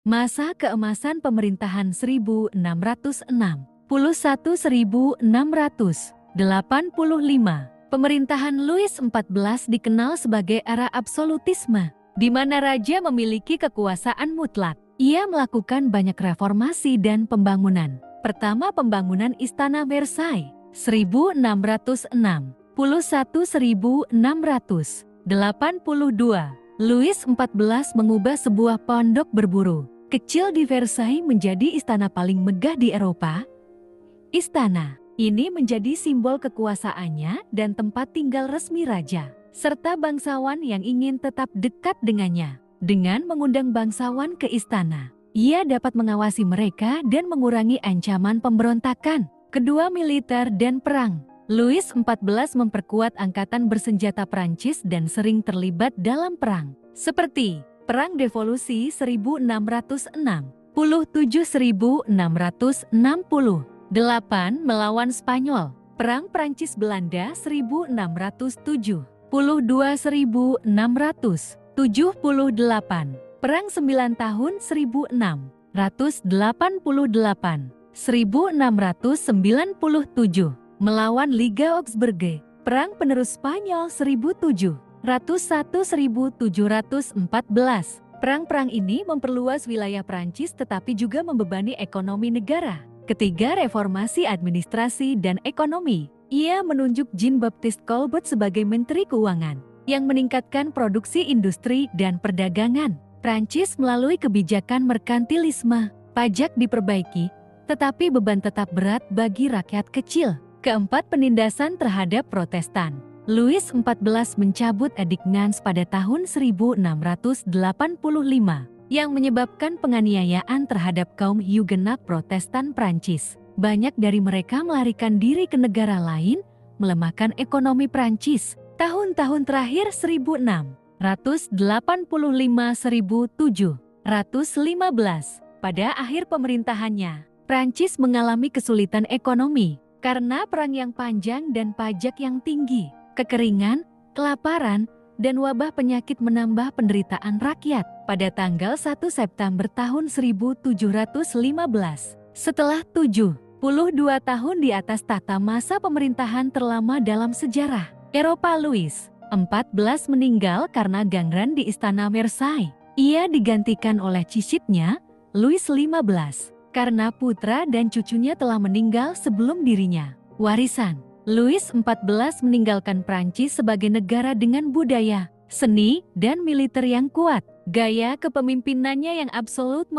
Masa keemasan pemerintahan 1661–1685. Pemerintahan Louis XIV dikenal sebagai era absolutisme, di mana raja memiliki kekuasaan mutlak. Ia melakukan banyak reformasi dan pembangunan. Pertama, pembangunan Istana Versailles 1606. 1682. Louis XIV mengubah sebuah pondok berburu kecil di Versailles menjadi istana paling megah di Eropa. Istana ini menjadi simbol kekuasaannya dan tempat tinggal resmi raja, serta bangsawan yang ingin tetap dekat dengannya. Dengan mengundang bangsawan ke istana, ia dapat mengawasi mereka dan mengurangi ancaman pemberontakan. Kedua, militer dan perang. Louis XIV memperkuat angkatan bersenjata Prancis dan sering terlibat dalam perang, seperti Perang Devolusi 1606, 1660, melawan Spanyol, Perang Prancis-Belanda 1607, 1678, Perang 9 Tahun 1688, 1697, melawan Liga Augsburg, Perang Penerus Spanyol 1701–1714. Perang-perang ini memperluas wilayah Prancis tetapi juga membebani ekonomi negara. Ketiga, reformasi administrasi dan ekonomi. Ia menunjuk Jean-Baptiste Colbert sebagai Menteri Keuangan yang meningkatkan produksi industri dan perdagangan. Prancis melalui kebijakan merkantilisme, pajak diperbaiki, tetapi beban tetap berat bagi rakyat kecil. Keempat, penindasan terhadap Protestan. Louis XIV mencabut Edik Nantes pada tahun 1685 yang menyebabkan penganiayaan terhadap kaum Huguenot Protestan Prancis. Banyak dari mereka melarikan diri ke negara lain, melemahkan ekonomi Prancis. Tahun-tahun terakhir 1685–1715, pada akhir pemerintahannya, Prancis mengalami kesulitan ekonomi karena perang yang panjang dan pajak yang tinggi. Kekeringan, kelaparan, dan wabah penyakit menambah penderitaan rakyat. Pada tanggal 1 September tahun 1715, setelah 72 tahun di atas tahta, masa pemerintahan terlama dalam sejarah Eropa, Louis XIV meninggal karena gangren di Istana Versailles. Ia digantikan oleh cicitnya, Louis XV, karena putra dan cucunya telah meninggal sebelum dirinya. Warisan Louis XIV meninggalkan Prancis sebagai negara dengan budaya, seni, dan militer yang kuat. Gaya kepemimpinannya yang absolut